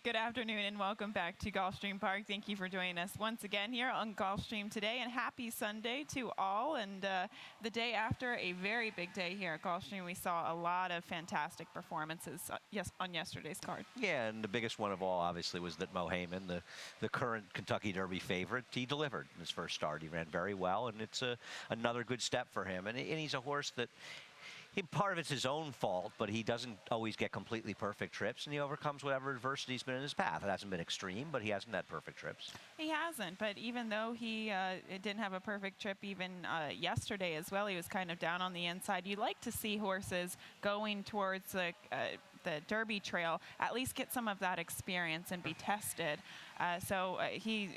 Good afternoon and welcome back to Gulfstream Park. Thank you for joining us once again here on Gulfstream today, and happy Sunday to all. And the day after a very big day here at Gulfstream, we saw a lot of fantastic performances on yesterday's card. Yeah, and the biggest one of all, obviously, was that Mo Heyman, the current Kentucky Derby favorite, he delivered in his first start. He ran very well, and it's another good step for him. And he's a horse that part of it's his own fault, but he doesn't always get completely perfect trips, and he overcomes whatever adversity's been in his path. It hasn't been extreme, but he hasn't had perfect trips. He hasn't, but even though he didn't have a perfect trip even yesterday as well, he was kind of down on the inside. You like to see horses going towards the Derby trail, at least get some of that experience and be tested.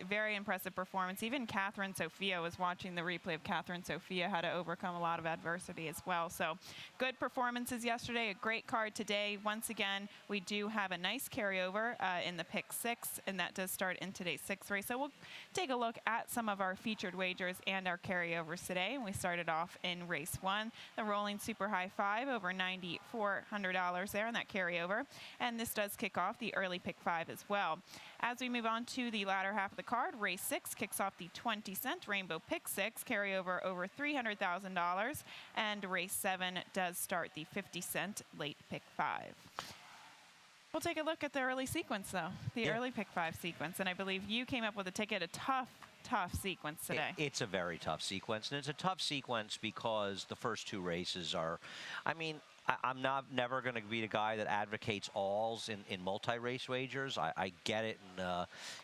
Very impressive performance. Even Catherine Sophia was watching the replay of Catherine Sophia, had to overcome a lot of adversity as well. So good performances yesterday, a great card today. Once again, we do have a nice carryover in the pick 6, and that does start in today's 6th race. So we'll take a look at some of our featured wagers and our carryovers today. And we started off in race 1, the rolling super high 5 over $9,400 there in that carryover. And this does kick off the early pick 5 as well. As we move on to the latter half of the card, race 6 kicks off the 20-cent Rainbow Pick 6, carryover over $300,000, and race 7 does start the 50-cent late pick 5. We'll take a look at the early sequence, though, the early pick 5 sequence, and I believe you came up with a ticket, a tough sequence today. It's a very tough sequence, and it's a tough sequence because the first 2 races are, I'm never going to be the guy that advocates alls in multi-race wagers. I get it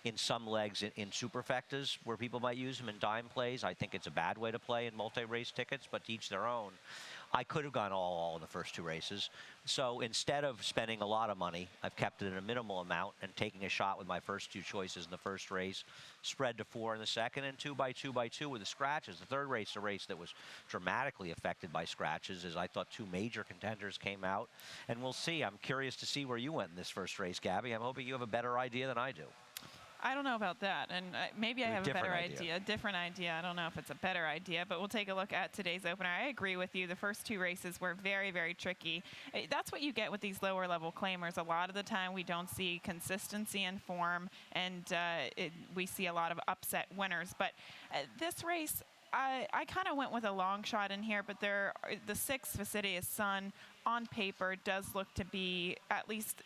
in some legs in superfectas where people might use them in dime plays. I think it's a bad way to play in multi-race tickets, but to each their own. I could have gone all in the first 2 races. So instead of spending a lot of money, I've kept it in a minimal amount and taking a shot with my first 2 choices in the first race, spread to 4 in the second, and 2 by 2 by 2 with the scratches. The third race, a race that was dramatically affected by scratches, as I thought 2 major contenders came out. And we'll see. I'm curious to see where you went in this first race, Gabby. I'm hoping you have a better idea than I do. I don't know about that, and maybe I have a better idea. A different idea. I don't know if it's a better idea, but we'll take a look at today's opener. I agree with you. The first 2 races were very, very tricky. That's what you get with these lower level claimers. A lot of the time we don't see consistency in form, and we see a lot of upset winners. But this race, I kind of went with a long shot in here, but the 6th Fastidious Sun on paper does look to be at least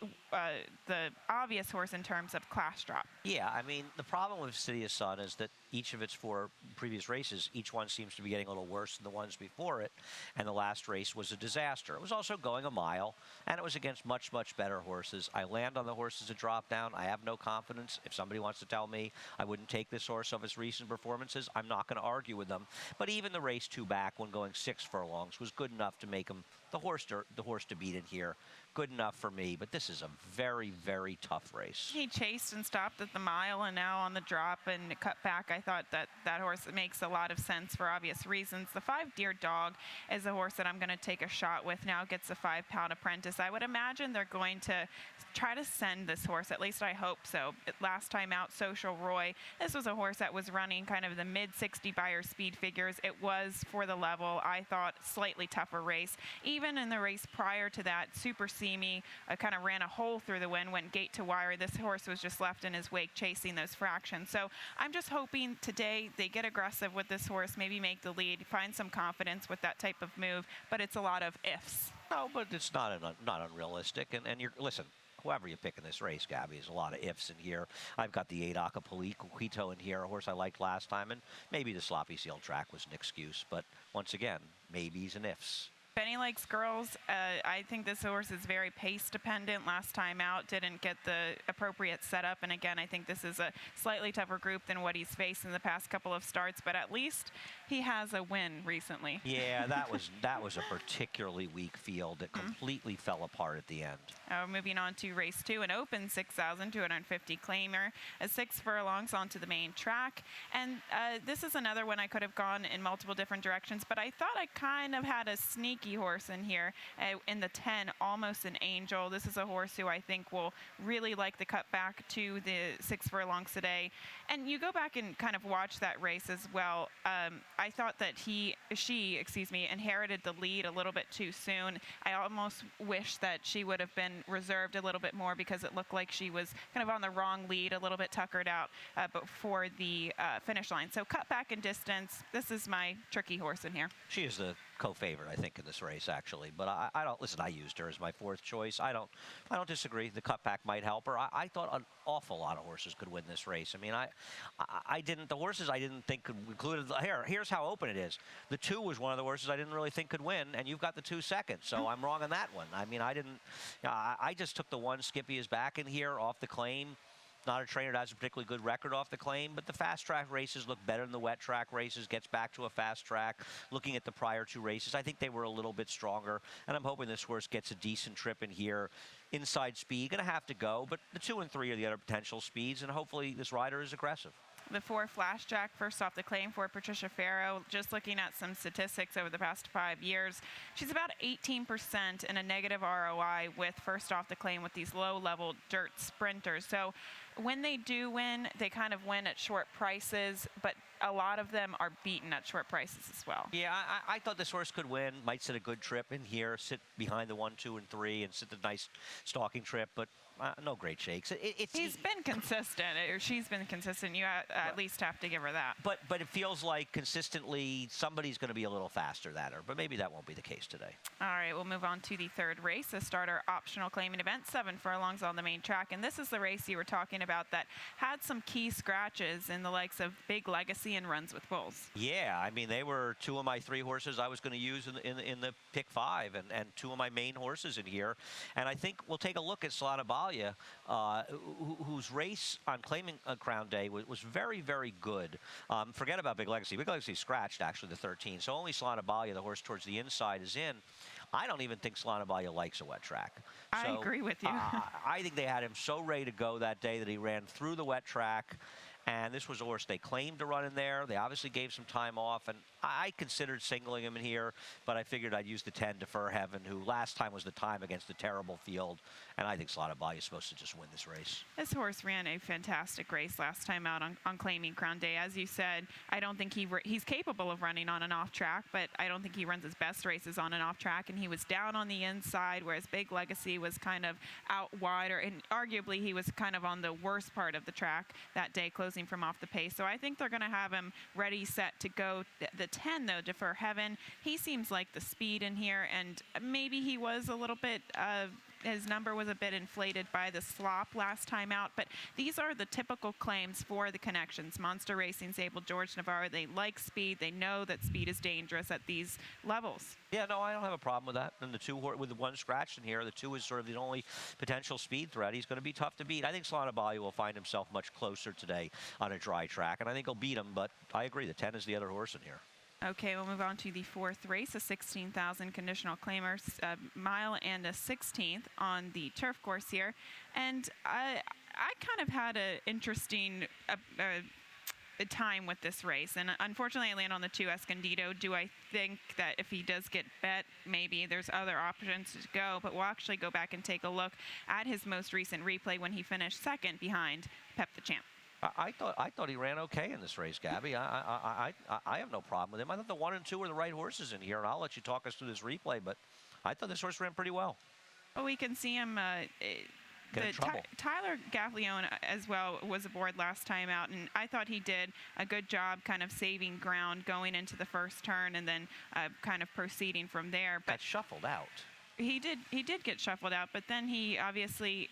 the obvious horse in terms of class drop. Yeah, the problem with Fastidious Sun is that each of its 4 previous races, each one seems to be getting a little worse than the ones before it, and the last race was a disaster. It was also going a mile, and it was against much, much better horses. I land on the horses that drop down. I have no confidence. If somebody wants to tell me I wouldn't take this horse off its recent performances, I'm not going to argue with them. But even the race 2 back, when going 6 furlongs, was good enough to make him the horse to beat it here. Good enough for me, but this is a very, very tough race. He chased and stopped at the mile, and now on the drop and cut back. I thought that horse makes a lot of sense for obvious reasons. The 5 Deer Dog is a horse that I'm going to take a shot with now. Gets a 5-pound apprentice. I would imagine they're going to try to send this horse. At least I hope so. Last time out, Social Roy. This was a horse that was running kind of the mid-60 buyer speed figures. It was for the level. I thought slightly tougher race. Even in the race prior to that, Super Seamy kind of ran a hole through the wind, went gate to wire. This horse was just left in his wake chasing those fractions. So I'm just hoping today they get aggressive with this horse, maybe make the lead, find some confidence with that type of move, but it's a lot of ifs. No, but it's not unrealistic. And listen, whoever you pick in this race, Gabby, there's a lot of ifs in here. I've got the 8 Acapulco in here, a horse I liked last time, and maybe the sloppy seal track was an excuse, but once again, maybes and ifs. Benny likes girls. I think this horse is very pace dependent. Last time out, didn't get the appropriate setup. And again, I think this is a slightly tougher group than what he's faced in the past couple of starts. But at least he has a win recently. Yeah, that was a particularly weak field. It completely fell apart at the end. Moving on to race 2, an open 6,250 claimer, a 6 furlongs onto the main track. And this is another one I could have gone in multiple different directions, but I thought I kind of had a sneaky tricky horse in here. In the 10, Almost an Angel. This is a horse who I think will really like the cut back to the 6 furlongs today. And you go back and kind of watch that race as well. I thought that she inherited the lead a little bit too soon. I almost wish that she would have been reserved a little bit more because it looked like she was kind of on the wrong lead, a little bit tuckered out before the finish line. So cut back in distance. This is my tricky horse in here. She is the co-favorite, I think, in this race, actually. But I don't listen. I used her as my 4th choice. I don't disagree. The cutback might help her. I thought an awful lot of horses could win this race. I mean, I didn't. The horses I didn't think could included. Here's how open it is. The 2 was one of the horses I didn't really think could win, and you've got the 2 seconds. So I'm wrong on that one. I mean, I didn't. I just took the 1 Skippy is back in here off the claim. Not a trainer that has a particularly good record off the claim, but the fast track races look better than the wet track races, gets back to a fast track. Looking at the prior 2 races, I think they were a little bit stronger, and I'm hoping this horse gets a decent trip in here. Inside speed, going to have to go, but the 2 and 3 are the other potential speeds, and hopefully this rider is aggressive. The 4 Flash Jack, first off the claim for Patricia Farrow. Just looking at some statistics over the past 5 years, she's about 18% in a negative ROI with first off the claim with these low-level dirt sprinters. So when they do win, they kind of win at short prices, but a lot of them are beaten at short prices as well. Yeah, I thought this horse could win. Might sit a good trip in here, sit behind the 1, 2, and 3, and sit the nice stalking trip, but no great shakes. He's been consistent, or she's been consistent. You at least have to give her that. But it feels like consistently somebody's going to be a little faster than her, but maybe that won't be the case today. All right, we'll move on to the 3rd race, the starter optional claiming event, 7 furlongs on the main track. And this is the race you were talking about that had some key scratches in the likes of Big Legacy and Runs with Bulls. Yeah, I mean, they were 2 of my 3 horses I was going to use in the pick 5, and 2 of my main horses in here. And I think we'll take a look at Slanabalia, whose race on claiming Crown Day was very, very good. Forget about Big Legacy. Big Legacy scratched, actually, the 13. So only Slanabalia, the horse towards the inside, is in. I don't even think Slanabalia likes a wet track. I agree with you. I think they had him so ready to go that day that he ran through the wet track. And this was a horse they claimed to run in there. They obviously gave some time off, and I considered singling him in here, but I figured I'd use the 10, Defer Heaven, who last time was the time against a terrible field, and I think Slanabalia is supposed to just win this race. This horse ran a fantastic race last time out on claiming Crown Day. As you said, I don't think he's capable of running on an off track, but I don't think he runs his best races on an off track, and he was down on the inside, whereas Big Legacy was kind of out wider, and arguably he was kind of on the worst part of the track that day, closing from off the pace. So I think they're going to have him ready, set to go. The 10, though, Defer Heaven, he seems like the speed in here, and maybe he was a little bit his number was a bit inflated by the slop last time out, but these are the typical claims for the connections. Monster Racing, Sable, George Navarro, they like speed. They know that speed is dangerous at these levels. Yeah, no, I don't have a problem with that. And the 2 with the 1 scratch in here, the 2 is sort of the only potential speed threat. He's going to be tough to beat. I think Slanabalia will find himself much closer today on a dry track, and I think he'll beat him, but I agree, the 10 is the other horse in here. Okay, we'll move on to the 4th race, a 16,000 conditional claimers, a mile and a 16th on the turf course here. And I kind of had an interesting time with this race. And unfortunately, I land on the 2 Escondido. Do I think that if he does get bet, maybe there's other options to go? But we'll actually go back and take a look at his most recent replay when he finished 2nd behind Pep the Champ. I thought he ran okay in this race, Gabby. I have no problem with him. I thought the 1 and 2 were the right horses in here, and I'll let you talk us through this replay, but I thought this horse ran pretty well. Well, we can see him. Tyler Gaffalione as well was aboard last time out, and I thought he did a good job kind of saving ground going into the first turn and then kind of proceeding from there. But got shuffled out. He did get shuffled out, but then he obviously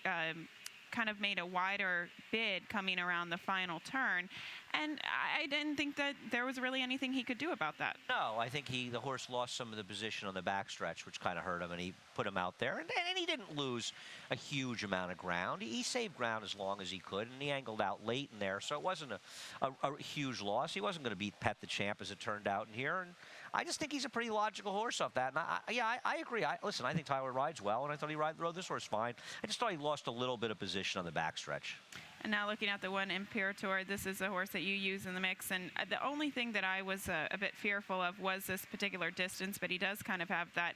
kind of made a wider bid coming around the final turn, and I didn't think that there was really anything he could do about that. No, I think the horse lost some of the position on the backstretch, which kind of hurt him, and he put him out there, and he didn't lose a huge amount of ground. He saved ground as long as he could, and he angled out late in there, so it wasn't a huge loss. He wasn't going to beat Pet the Champ, as it turned out in here, and I just think he's a pretty logical horse off that. And I agree. Listen, I think Tyler rides well, and I thought he rode this horse fine. I just thought he lost a little bit of position on the backstretch. And now looking at the one Imperator, this is a horse that you use in the mix. And the only thing that I was a bit fearful of was this particular distance, but he does kind of have that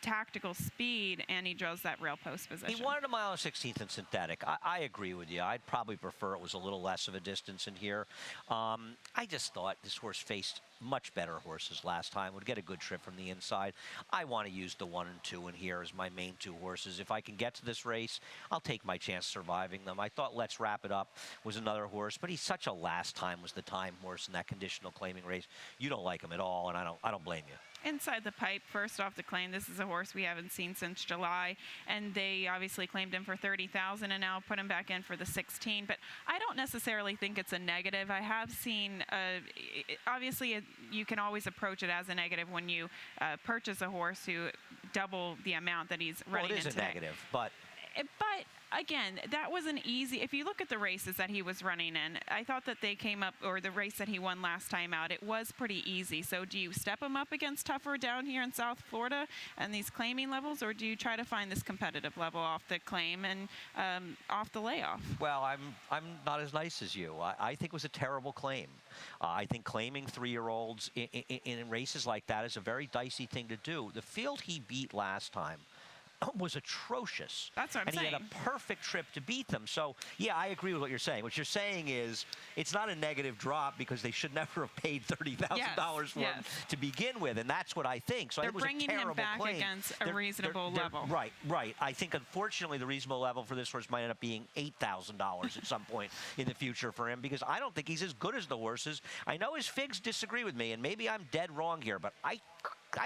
tactical speed, and he draws that rail post position. He wanted a mile and 16th in synthetic. I agree with you. I'd probably prefer it was a little less of a distance in here. I just thought this horse faced much better horses last time, would get a good trip from the inside. I want to use the 1 and 2 in here as my main 2 horses. If I can get to this race, I'll take my chance surviving them. I thought Let's Wrap It Up was another horse, but he's such a last time was the time horse in that conditional claiming race. You don't like him at all, and I don't blame you. Inside the Pipe, first off the claim, this is a horse we haven't seen since July, and they obviously claimed him for $30,000 and now put him back in for the 16. But I don't necessarily think it's a negative. I have seen, obviously, you can always approach it as a negative when you purchase a horse who double the amount that he's running in today. Well, it is a negative, but again, that wasn't easy. If you look at the races that he was running in, I thought that they came up, or the race that he won last time out, it was pretty easy. So do you step him up against tougher down here in South Florida and these claiming levels, or do you try to find this competitive level off the claim and off the layoff? Well, I'm not as nice as you. I think it was a terrible claim. I think claiming 3-year-olds in races like that is a very dicey thing to do. The field he beat last time was atrocious. That's what I'm saying. And he had a perfect trip to beat them. So, yeah, I agree with what you're saying. What you're saying is it's not a negative drop because they should never have paid $30,000 for him to begin with, and that's what I think. So they're I think it was bringing a terrible him back claim. against a reasonable level. Right. I think, unfortunately, the reasonable level for this horse might end up being $8,000 at some point in the future for him, because I don't think he's as good as the horses. I know his figs disagree with me, and maybe I'm dead wrong here, but I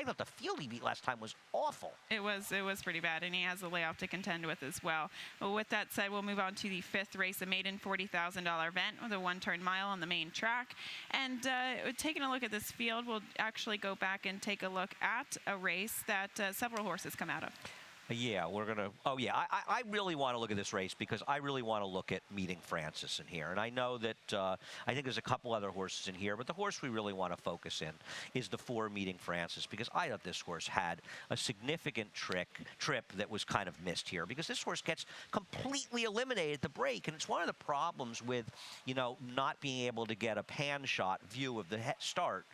thought the field he beat last time was awful. It was pretty bad, and he has a layoff to contend with as well. Well, with that said, we'll move on to the 5th race, a maiden $40,000 event with a 1-turn mile on the main track. And taking a look at this field, we'll actually go back and take a look at a race that several horses come out of. Yeah, we're going to... Oh, yeah, I really want to look at this race because I really want to look at Meeting Francis in here. And I know that I think there's a couple other horses in here, but the horse we really want to focus in is the 4 Meeting Francis, because I thought this horse had a significant trip that was kind of missed here, because this horse gets completely eliminated at the break. And it's one of the problems with, not being able to get a pan shot view of the start.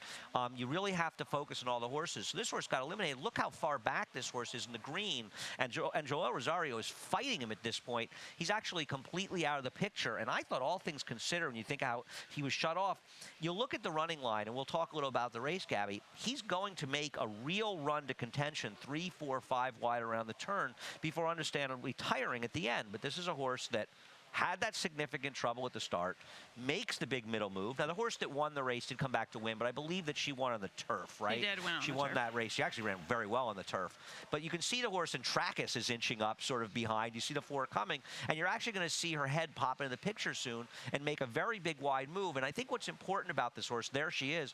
You really have to focus on all the horses. So this horse got eliminated. Look how far back this horse is in the green. And Joel Rosario is fighting him at this point. He's actually completely out of the picture. And I thought, all things considered, when you think how he was shut off, you look at the running line, and we'll talk a little about the race, Gabby. He's going to make a real run to contention, 3, 4, 5 wide around the turn before understandably tiring at the end. But this is a horse that had that significant trouble at the start, makes the big middle move. Now, the horse that won the race did come back to win, but I believe that she won on the turf, right? She did win on the turf. She won that race. She actually ran very well on the turf. But you can see the horse in Trackus is inching up sort of behind. You see the 4 coming, and you're actually going to see her head pop into the picture soon and make a very big wide move. And I think what's important about this horse, there she is,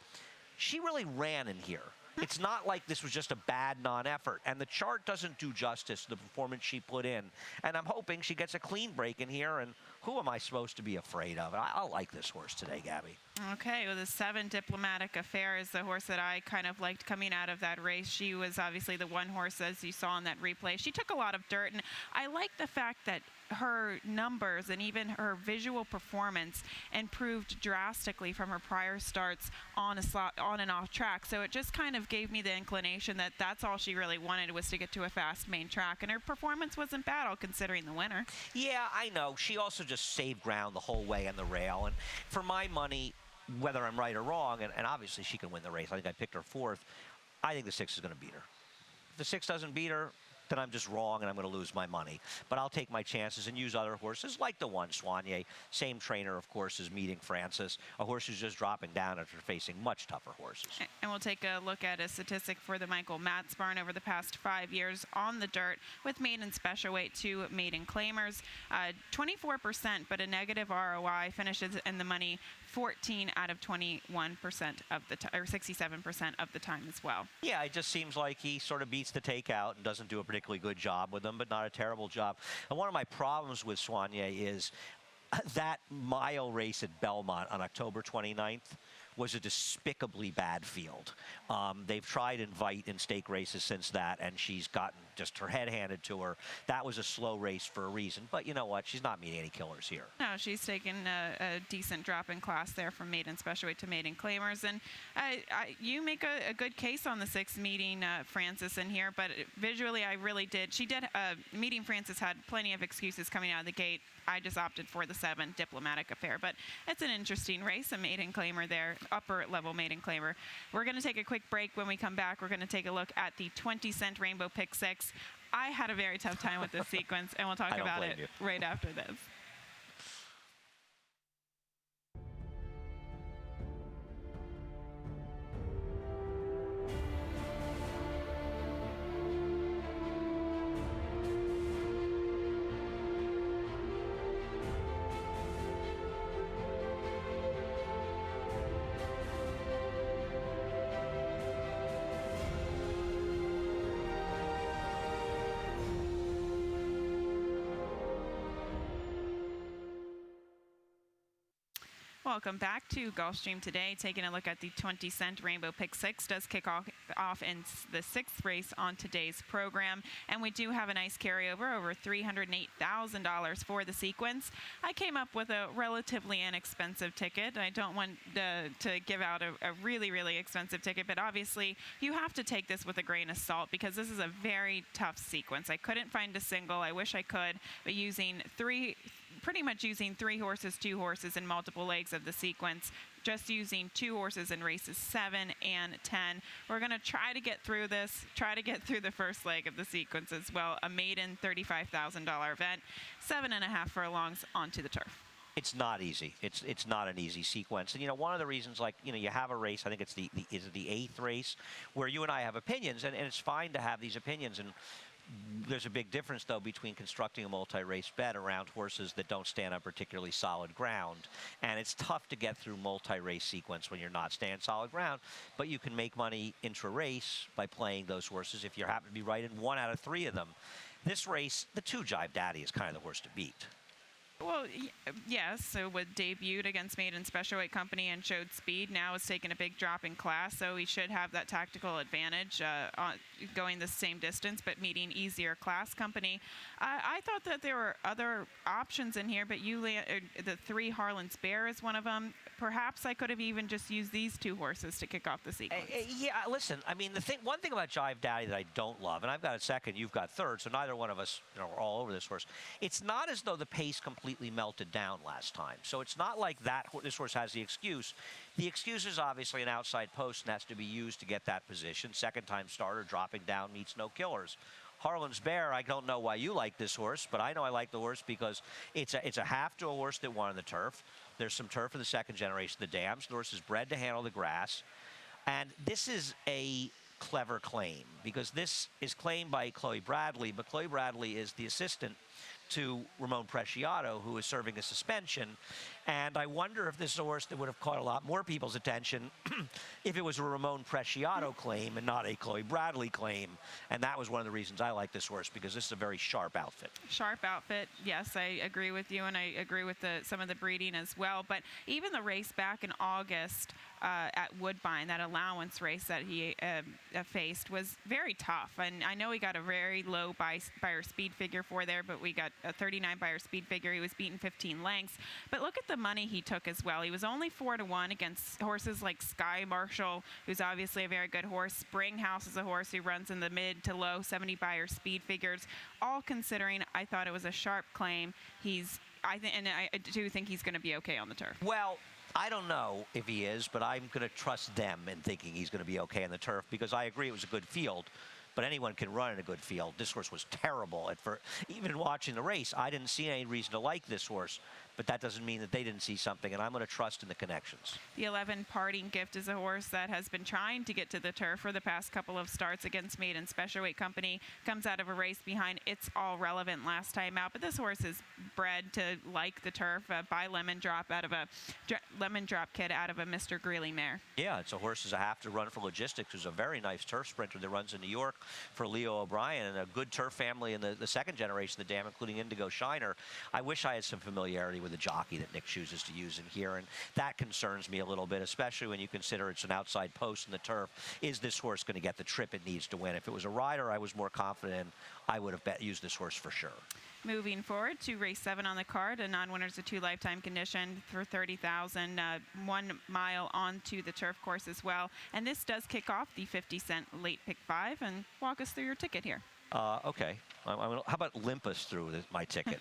she really ran in here. It's not like this was just a bad non-effort, and the chart doesn't do justice to the performance she put in. And I'm hoping she gets a clean break in here, and who am I supposed to be afraid of? I like this horse today, Gabby. Okay, well, the 7 Diplomatic Affair is the horse that I kind of liked coming out of that race. She was obviously the one horse, as you saw in that replay. She took a lot of dirt, and I like the fact that her numbers and even her visual performance improved drastically from her prior starts on and off track. So it just kind of gave me the inclination that that's all she really wanted, was to get to a fast main track, and her performance wasn't bad, all considering the winner. Yeah, I know. She also just saved ground the whole way on the rail, and for my money, whether I'm right or wrong, and obviously she can win the race. I think I picked her 4th. I think the 6 is going to beat her. If the 6 doesn't beat her, then I'm just wrong and I'm going to lose my money. But I'll take my chances and use other horses like the 1 Soigné. Same trainer, of course, as Meeting Francis. A horse who's just dropping down after facing much tougher horses. And we'll take a look at a statistic for the Michael Matz barn over the past 5 years on the dirt with maiden special weight 2 maiden claimers. 24%, but a negative ROI, finishes in the money 14 out of 21% of the time, or 67% of the time as well. Yeah, it just seems like he sort of beats the takeout and doesn't do a particularly good job with them, but not a terrible job. And one of my problems with Soigné is that mile race at Belmont on October 29th was a despicably bad field. They've tried invite in stake races since that, and she's gotten just her head handed to her. That was a slow race for a reason. But you know what? She's not meeting any killers here. No, she's taken a decent drop in class there from maiden special weight to maiden claimers. And you make a good case on the 6th meeting Francis in here, but visually I really did. She did, meeting Francis had plenty of excuses coming out of the gate. I just opted for the 7 Diplomatic Affair, but it's an interesting race, a maiden claimer there, upper level maiden claimer. We're going to take a quick break. When we come back, we're going to take a look at the 20-cent Rainbow Pick 6. I had a very tough time with this sequence, and we'll talk about it right after this. Welcome back to Gulfstream today. Taking a look at the 20-cent Rainbow Pick 6 does kick off in the 6th race on today's program. And we do have a nice carryover, over $308,000 for the sequence. I came up with a relatively inexpensive ticket. I don't want to give out a really, really expensive ticket, but obviously you have to take this with a grain of salt because this is a very tough sequence. I couldn't find a single. I wish I could, but pretty much using 3 horses, 2 horses, and multiple legs of the sequence, just using 2 horses in races 7 and 10. We're going to try to get through this, try to get through the first leg of the sequence as well. A maiden $35,000 event, 7.5 furlongs onto the turf. It's not easy. It's not an easy sequence. And, you know, one of the reasons, like, you know, you have a race, I think it's the 8th race, where you and I have opinions, and it's fine to have these opinions. And there's a big difference, though, between constructing a multi-race bet around horses that don't stand on particularly solid ground. And it's tough to get through multi-race sequence when you're not standing solid ground. But you can make money intra-race by playing those horses if you happen to be right in 1 out of 3 of them. This race, the 2 Jive Daddy is kind of the horse to beat. Well, yes, so it debuted against Maiden Special Weight Company and showed speed. Now it's taken a big drop in class, so he should have that tactical advantage going the same distance, but meeting easier class company. I thought that there were other options in here, but the 3 Harlan's Bear is one of them. Perhaps I could have even just used these 2 horses to kick off the sequence. Yeah, listen, I mean, one thing about Jive Daddy that I don't love, and I've got a 2nd, you've got 3rd, so neither one of us are all over this horse. It's not as though the pace completely melted down last time. So it's not like this horse has the excuse. The excuse is obviously an outside post and has to be used to get that position. 2nd-time starter, dropping down, meets no killers. Harlan's Bear, I don't know why you like this horse, but I know I like the horse because it's a half to a horse that won on the turf. There's some turf in the 2nd generation, the dams. The horse is bred to handle the grass. And this is a clever claim because this is claimed by Chloe Bradley, but Chloe Bradley is the assistant to Ramon Preciado, who is serving a suspension. And I wonder if this is a horse that would have caught a lot more people's attention if it was a Ramon Preciado claim and not a Chloe Bradley claim. And that was one of the reasons I like this horse, because this is a very sharp outfit. Sharp outfit, yes, I agree with you, and I agree with some of the breeding as well. But even the race back in August at Woodbine, that allowance race that he faced, was very tough. And I know he got a very low buyer speed figure for there, but we got a 39 buyer speed figure. He was beaten 15 lengths. But look at the money he took as well. He was only 4-1 against horses like Sky Marshall, who's obviously a very good horse. Springhouse is a horse who runs in the mid to low 70 buyer speed figures. All considering, I thought it was a sharp claim. I do think he's going to be okay on the turf. Well, I don't know if he is, but I'm going to trust them in thinking he's going to be okay on the turf, because I agree it was a good field. But anyone can run in a good field. This horse was terrible. Even watching the race, I didn't see any reason to like this horse. But that doesn't mean that they didn't see something, and I'm going to trust in the connections. The 11 Parting Gift is a horse that has been trying to get to the turf for the past couple of starts against Maiden Special Weight Company. Comes out of a race behind It's All Relevant last time out, but this horse is bred to like the turf by Lemon Drop Kid out of a Mr. Greeley mare. Yeah, it's a horse who's a half to run for Logistics, who's a very nice turf sprinter that runs in New York for Leo O'Brien, and a good turf family in the 2nd generation, the dam, including Indigo Shiner. I wish I had some familiarity with a jockey that Nick chooses to use in here, and that concerns me a little bit, especially when you consider it's an outside post in the turf. Is this horse going to get the trip it needs to win? If it was a rider I was more confident in, I would have used this horse for sure. Moving forward to race 7 on the card, a non-winner's a 2 lifetime condition for 30,000, 1 mile onto the turf course as well. And this does kick off the 50-cent late pick 5, and walk us through your ticket here. Okay. How about limp us through my ticket?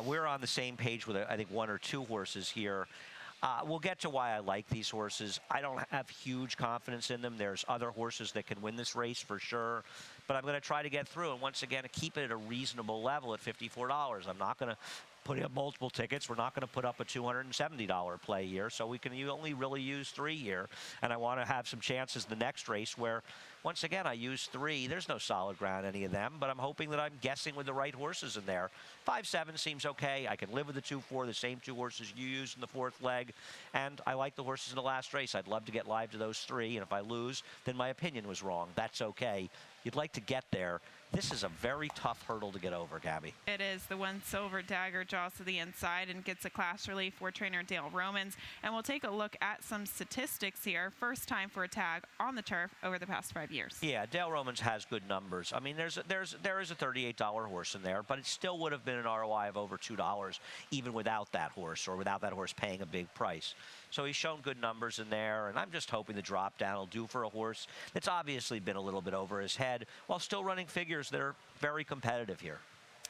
We're on the same page with, I think, 1 or 2 horses here. We'll get to why I like these horses. I don't have huge confidence in them. There's other horses that can win this race for sure. But I'm going to try to get through. And once again, keep it at a reasonable level at $54. I'm not going to put up multiple tickets. We're not going to put up a $270 play here. So you only really use 3 here. And I want to have some chances the next race where, once again, I use 3. There's no solid ground any of them, but I'm hoping that I'm guessing with the right horses in there. 5-7 seems okay. I can live with the 2-4, the same 2 horses you used in the 4th leg. And I like the horses in the last race. I'd love to get live to those 3. And if I lose, then my opinion was wrong. That's okay. You'd like to get there. This is a very tough hurdle to get over, Gabby. It is. The 1 Silver Dagger jaws to the inside and gets a class relief for trainer Dale Romans. And we'll take a look at some statistics here. First time for a tag on the turf over the past 5 years. Yeah, Dale Romans has good numbers. I mean, there is a $38 horse in there, but it still would have been an ROI of over $2 even without that horse, or without that horse paying a big price. So he's shown good numbers in there, and I'm just hoping the drop down will do for a horse that's obviously been a little bit over his head while still running figures that are very competitive here.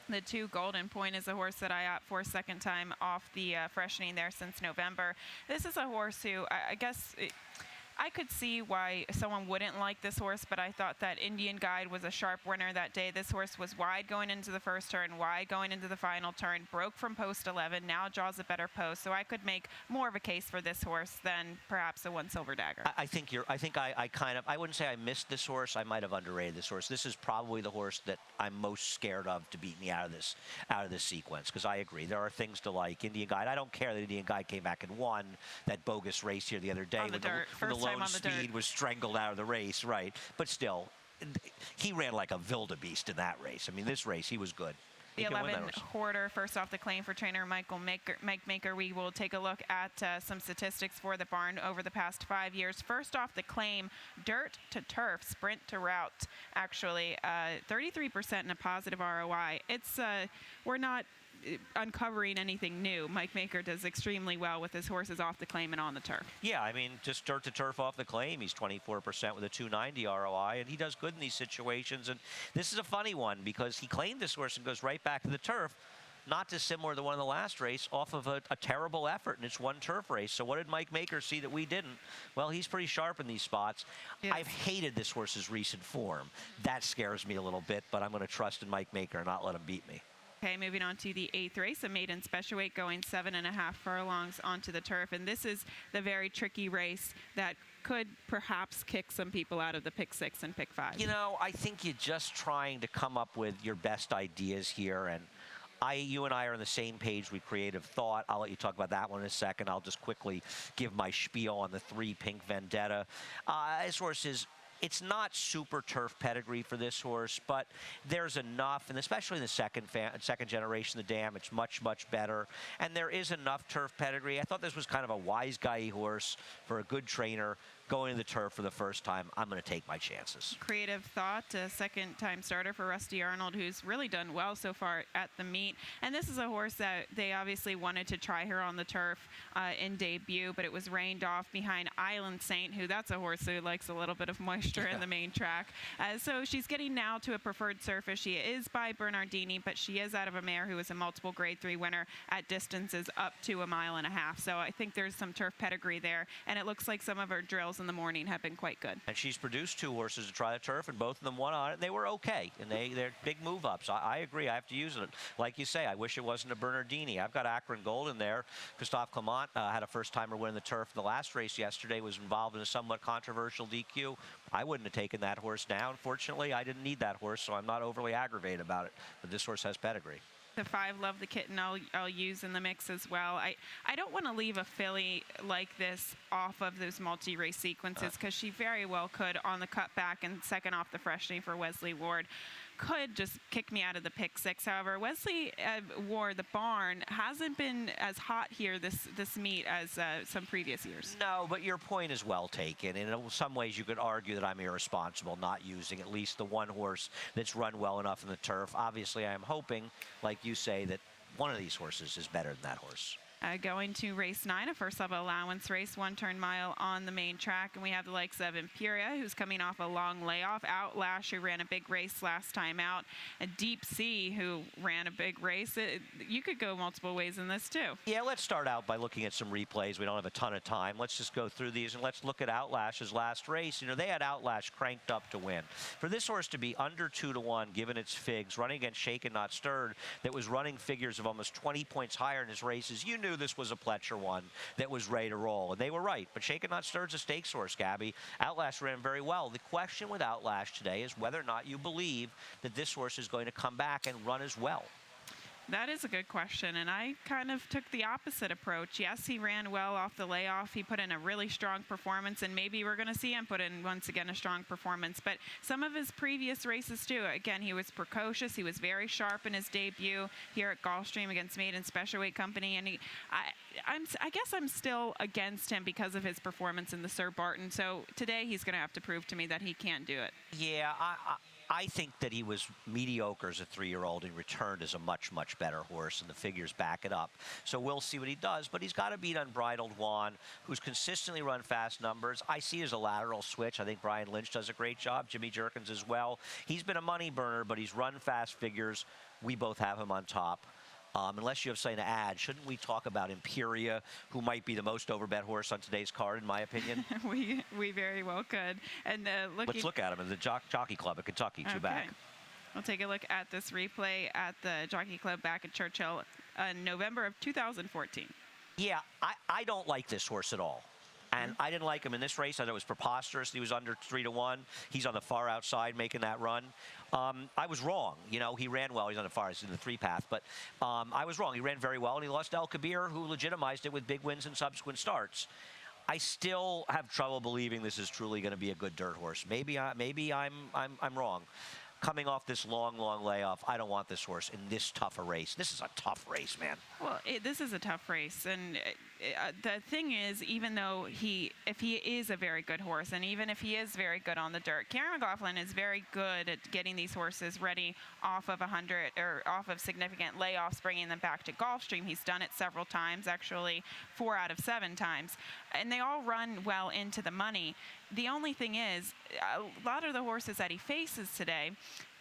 The 2 Golden Point is a horse that I opt for 2nd time off the freshening there since November. This is a horse who I guess I could see why someone wouldn't like this horse, but I thought that Indian Guide was a sharp winner that day. This horse was wide going into the first turn, wide going into the final turn, broke from post 11, now draws a better post. So I could make more of a case for this horse than perhaps a 1 Silver Dagger. I wouldn't say I missed this horse. I might have underrated this horse. This is probably the horse that I'm most scared of to beat me out of this sequence, because I agree. There are things to like. Indian Guide, I don't care that Indian Guide came back and won that bogus race here the other day. On the dirt. First time on the dirt. Speed was strangled out of the race, right? But still, he ran like a wildebeest in that race. I mean, this race, he was good. The 11 Hoarder, first off the claim for trainer Mike Maker. We will take a look at some statistics for the barn over the past 5 years. First off the claim, dirt to turf, sprint to route, actually 33% and a positive ROI. It's we're not uncovering anything new. Mike Maker does extremely well with his horses off the claim and on the turf. Yeah, I mean, just dirt to turf off the claim. He's 24% with a 290 ROI, and he does good in these situations. And this is a funny one because he claimed this horse and goes right back to the turf. Not dissimilar to the one in the last race, off of a terrible effort in its 1 turf race. So what did Mike Maker see that we didn't? Well, he's pretty sharp in these spots. Yes. I've hated this horse's recent form. That scares me a little bit, but I'm going to trust in Mike Maker and not let him beat me. Okay, moving on to the 8th race, a maiden special weight going 7.5 furlongs onto the turf. And this is the very tricky race that could perhaps kick some people out of the pick 6 and pick 5. You know, I think you're just trying to come up with your best ideas here. And you and I are on the same page with creative thought. I'll let you talk about that one in a second. I'll just quickly give my spiel on the 3 Pink Vendetta. This horse is... It's not super turf pedigree for this horse, but there's enough, and especially in the second generation of the dam, it's much, much better. And there is enough turf pedigree. I thought this was kind of a wise guy horse for a good trainer going to the turf for the first time. I'm going to take my chances. Creative thought, a 2nd-time starter for Rusty Arnold, who's really done well so far at the meet. And this is a horse that they obviously wanted to try her on the turf in debut, but it was rained off behind Island Saint, that's a horse who likes a little bit of moisture in the main track. So she's getting now to a preferred surface. She is by Bernardini, but she is out of a mare who is a multiple Grade 3 winner at distances up to 1.5 miles. So I think there's some turf pedigree there, and it looks like some of her drills in the morning have been quite good. And she's produced 2 horses to try the turf, and both of them won on it, and they were okay. And they're big move-ups. I agree. I have to use it. Like you say, I wish it wasn't a Bernardini. I've got Akron Gold in there. Christophe Clement had a first-timer win the turf in the last race yesterday, was involved in a somewhat controversial DQ. I wouldn't have taken that horse down. Fortunately, I didn't need that horse, so I'm not overly aggravated about it. But this horse has pedigree. The 5 Love the Kitten I'll use in the mix as well. I don't want to leave a filly like this off of those multi-race sequences because she very well could on the cutback and second off the freshening for Wesley Ward. could just kick me out of the pick six. However, Wesley Ward, the barn, hasn't been as hot here this meet as some previous years. No, but your point is well taken. And in some ways, you could argue that I'm irresponsible not using at least the one horse that's run well enough in the turf. Obviously, I am hoping, like you say, that one of these horses is better than that horse. Going to race 9, a first level allowance race, 1-turn mile on the main track. And we have the likes of Imperia, who's coming off a long layoff. Outlash, who ran a big race last time out. And Deep Sea, who ran a big race. You could go multiple ways in this, too. Yeah, let's start out by looking at some replays. We don't have a ton of time. Let's just go through these, and let's look at Outlash's last race. You know, they had Outlash cranked up to win. For this horse to be under 2-1, given its figs, running against Shaken Not Stirred, that was running figures of almost 20 points higher in his races, you knew this was a Pletcher one that was ready to roll, and they were right. But Shaken Not Stirred's a stakes horse, Gabby. Outlash ran very well. The question with Outlash today is whether or not you believe that this horse is going to come back and run as well. That is a good question, and I kind of took the opposite approach. Yes, he ran well off the layoff. He put in a really strong performance, and maybe we're going to see him put in, once again, a strong performance. But some of his previous races, too, again, he was precocious. He was very sharp in his debut here at Gulfstream against Maiden Special Weight Company, and I guess I'm still against him because of his performance in the Sir Barton. So today he's going to have to prove to me that he can do it. Yeah, I think that he was mediocre as a 3-year-old and returned as a much, much better horse, and the figures back it up. So we'll see what he does, but he's got to beat Unbridled Juan, who's consistently run fast numbers. I see it as a lateral switch. I think Brian Lynch does a great job, Jimmy Jerkins as well. He's been a money burner, but he's run fast figures. We both have him on top. Unless you have something to add, shouldn't we talk about Imperia, who might be the most overbet horse on today's card, in my opinion? we very well could. And let's look at him in the Jockey Club at Kentucky, two back. We'll take a look at this replay at the Jockey Club back at Churchill in November of 2014. Yeah, I don't like this horse at all. And I didn't like him in this race. I thought it was preposterous. He was under 3-1. He's on the far outside making that run. I was wrong. You know, he ran well. He's on the far, he's in the 3 path. But I was wrong. He ran very well, and he lost El Kabir, who legitimized it with big wins and subsequent starts. I still have trouble believing this is truly going to be a good dirt horse. Maybe I'm wrong. Coming off this long layoff, I don't want this horse in this tough a race. This is a tough race, man. Well, this is a tough race, and the thing is, even though if he is a very good horse, and even if he is very good on the dirt, Kieran McLaughlin is very good at getting these horses ready off of 100 or off of significant layoffs, bringing them back to Gulfstream. He's done it several times, actually 4 out of 7 times, and they all run well into the money. The only thing is, a lot of the horses that he faces today,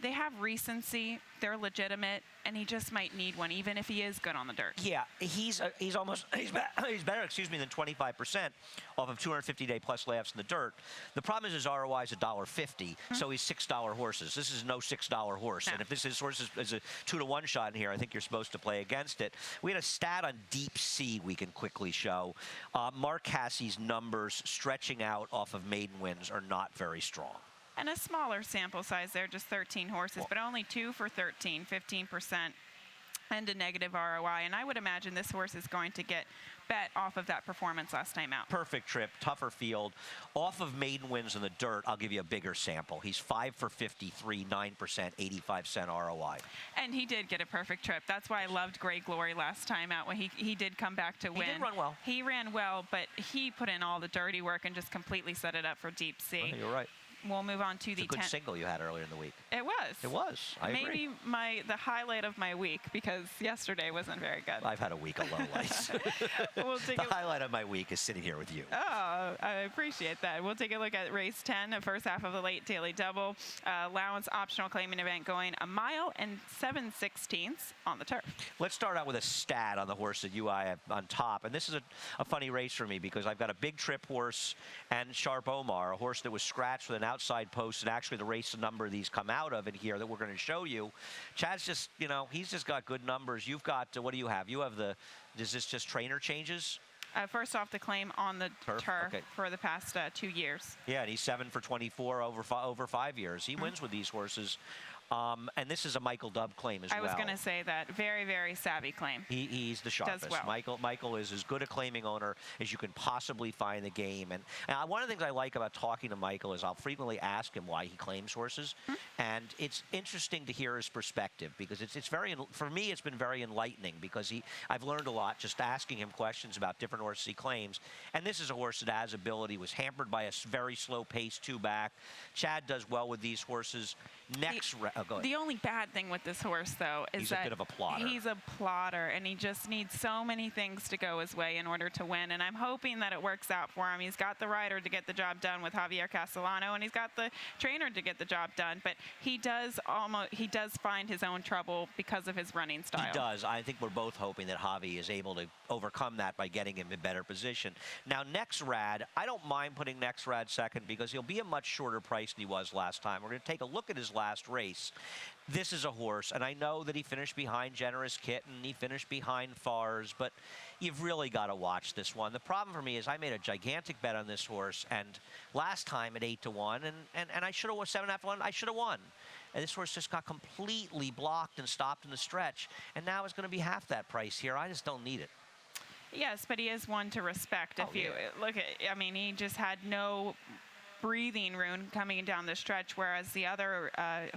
they have recency, they're legitimate, and he just might need one, even if he is good on the dirt. Yeah, he's better, than 25% off of 250-day plus layups in the dirt. The problem is his ROI is $1.50, so he's $6 horses. This is no $6 horse, and if this horse is a 2-1 shot in here, I think you're supposed to play against it. We had a stat on Deep Sea we can quickly show. Mark Cassie's numbers stretching out off of maiden wins are not very strong. And a smaller sample size there, just 13 horses, but only 2 for 13, 15%, and a negative ROI. And I would imagine this horse is going to get bet off of that performance last time out. Perfect trip, tougher field. Off of maiden wins in the dirt, I'll give you a bigger sample. He's 5 for 53, 9%, 85-cent ROI. And he did get a perfect trip. That's why I loved Grey Glory last time out when he did come back to win. He did run well. He ran well, but he put in all the dirty work and just completely set it up for Deep Sea. You're right. We'll move on to it's a good single you had earlier in the week. It was. It was. I agree. Maybe the highlight of my week, because yesterday wasn't very good. I've had a week of lowlights. The highlight of my week is sitting here with you. Oh, I appreciate that. We'll take a look at race 10, the first half of the late daily double. Allowance optional claiming event going 1 mile and 7/16 on the turf. Let's start out with a stat on the horse that you I have on top. And this is a funny race for me because I've got a big trip horse and Sharp Omar, a horse that was scratched with an outside post, and actually the race number these come out of in here that we're going to show you. Chad's just, he's just got good numbers. You've got, what do you have? You have is this just trainer changes? First off, the claim on the turf for the past 2 years. Yeah, and he's 7 for 24 over 5 years. He wins with these horses. And this is a Michael Dubb claim as well. I was going to say that. Very, very savvy claim. He's the sharpest. Well. Michael is as good a claiming owner as you can possibly find in the game. And one of the things I like about talking to Michael is I'll frequently ask him why he claims horses. And it's interesting to hear his perspective because it's very, for me, it's been very enlightening because I've learned a lot just asking him questions about different horses he claims. And this is a horse that has ability, was hampered by a very slow pace 2-back. Chad does well with these horses. The only bad thing with this horse, though, is he's that a bit of a plotter. He's a plotter, and he just needs so many things to go his way in order to win. And I'm hoping that it works out for him. He's got the rider to get the job done with Javier Castellano, and he's got the trainer to get the job done. But he does find his own trouble because of his running style. He does. I think we're both hoping that Javi is able to overcome that by getting him in better position. Now, Nexrad, I don't mind putting Nexrad second because he'll be a much shorter price than he was last time. We're going to take a look at his last race. This is a horse, and I know that he finished behind Generous Kitten, he finished behind Fars, but you've really got to watch this one. The problem for me is I made a gigantic bet on this horse, and last time at 8-1, and I should have won 7.5-1. I should have won. And this horse just got completely blocked and stopped in the stretch, and now it's going to be half that price here. I just don't need it. Yes, but he is one to respect. If you look at, I mean, he just had no breathing room coming down the stretch, whereas the other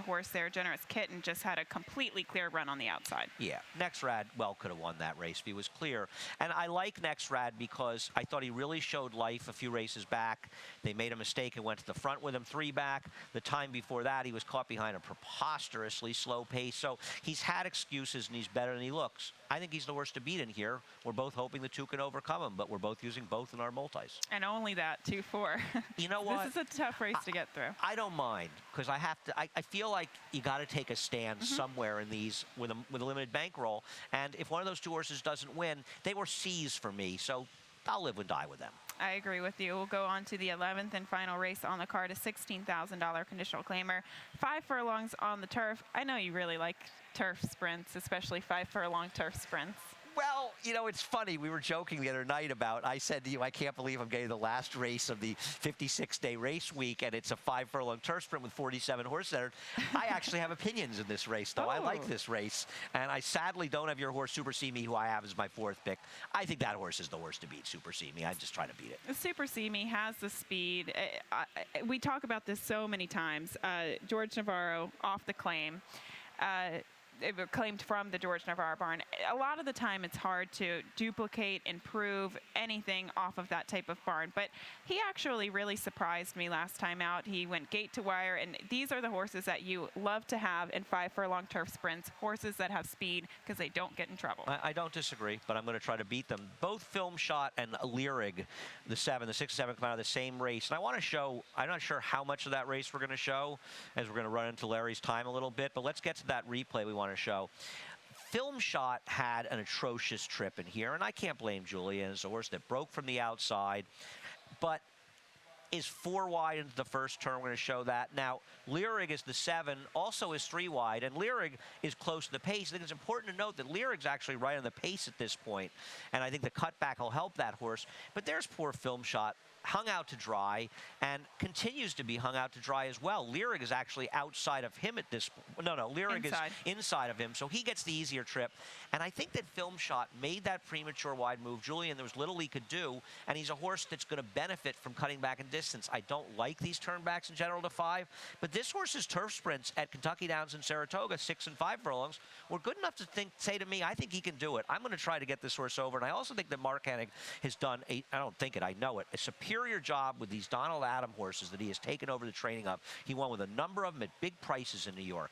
horse there, Generous Kitten, just had a completely clear run on the outside. Yeah, Nexrad, well, could have won that race if he was clear. And I like Nexrad because I thought he really showed life a few races back. They made a mistake and went to the front with him 3-back. The time before that, he was caught behind a preposterously slow pace. So he's had excuses, and he's better than he looks. I think he's the worst to beat in here. We're both hoping the two can overcome him, but we're both using both in our multis. And only that, 2-4. You know what? This is a tough race to get through. I don't mind, because I feel like you got to take a stand somewhere in these with a limited bankroll. And if one of those two horses doesn't win, they were C's for me, so I'll live and die with them. I agree with you. We'll go on to the 11th and final race on the card, a $16,000 conditional claimer. 5 furlongs on the turf. I know you really like turf sprints, especially 5 furlong turf sprints. Well, you know, it's funny. We were joking the other night about, I said to you, I can't believe I'm getting the last race of the 56-day race week, and it's a 5 furlong turf sprint with 47 horses there. I actually have opinions in this race, though. I like this race, and I sadly don't have your horse, Super See Me, who I have as my 4th pick. I think that horse is the worst to beat, Super See Me. I'm just trying to beat it. Super See Me has the speed. We talk about this so many times. George Navarro off the claim. Claimed from the George Navarro barn. A lot of the time it's hard to duplicate, improve anything off of that type of barn, but he actually really surprised me last time out. He went gate to wire, and these are the horses that you love to have in 5 furlong turf sprints, horses that have speed because they don't get in trouble. I don't disagree, but I'm going to try to beat them. Both Film Shot and Lyrig, the 6 and 7 come out of the same race, and I want to show, I'm not sure how much of that race we're going to show, as we're going to run into Larry's time a little bit, but let's get to that replay we want to show. Film Shot had an atrocious trip in here, and I can't blame Julian. It's a horse that broke from the outside, but is 4 wide into the first turn. We're going to show that. Now, Lyrig is the 7, also is 3 wide, and Lyrig is close to the pace. I think it's important to note that Lyrig's actually right on the pace at this point, and I think the cutback will help that horse. But there's poor Film Shot, hung out to dry, and continues to be hung out to dry as well. Lyrig is actually outside of him at this point. No, Lyrig is inside of him, so he gets the easier trip. And I think that Film Shot made that premature wide move. Julian, there was little he could do, and he's a horse that's going to benefit from cutting back in distance. I don't like these turnbacks in general to 5, but this horse's turf sprints at Kentucky Downs and Saratoga, 6 and 5 furlongs, were good enough to say to me, I think he can do it. I'm going to try to get this horse over, and I also think that Mark Hennig has done, I don't think it, I know it, a superior job with these Donald Adam horses that he has taken over the training of. He won with a number of them at big prices in New York.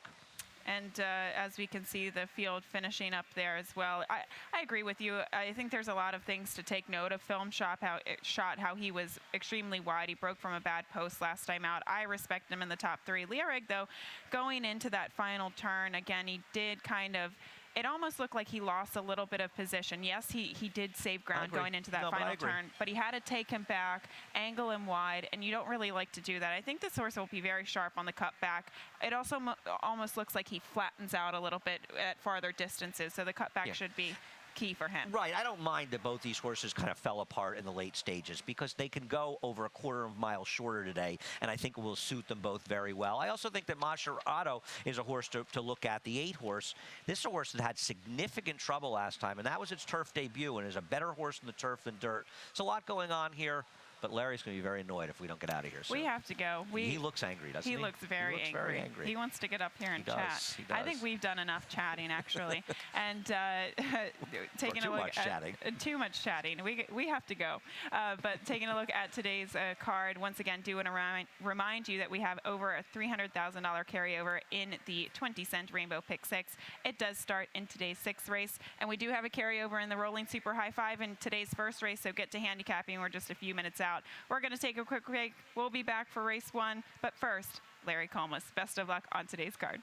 And as we can see, the field finishing up there as well. I agree with you. I think there's a lot of things to take note of. Film Shot, how he was extremely wide. He broke from a bad post last time out. I respect him in the top 3. Lyrig, though, going into that final turn, again, he did kind of, it almost looked like he lost a little bit of position. Yes, he did save ground going into that final turn, but he had to take him back, angle him wide, and you don't really like to do that. I think this horse will be very sharp on the cut back. It also almost looks like he flattens out a little bit at farther distances, so the cutback should be key for him. Right. I don't mind that both these horses kind of fell apart in the late stages because they can go over a quarter of a mile shorter today, and I think it will suit them both very well. I also think that Mascherano is a horse to look at. The 8 horse, this is a horse that had significant trouble last time, and that was its turf debut, and is a better horse in the turf than dirt. There's a lot going on here. But Larry's going to be very annoyed if we don't get out of here soon. We have to go. He looks angry, doesn't he? He looks very angry. He wants to get up here and chat. He does. I think we've done enough chatting, actually. And taking too a look much at chatting. Too much chatting. We have to go. But taking a look at today's card, once again, do want to remind you that we have over a $300,000 carryover in the 20-cent Rainbow Pick 6. It does start in today's 6th race. And we do have a carryover in the Rolling Super High 5 in today's 1st race. So get to handicapping. We're just a few minutes out. We're going to take a quick break. We'll be back for race 1. But first, Larry Colmus. Best of luck on today's card.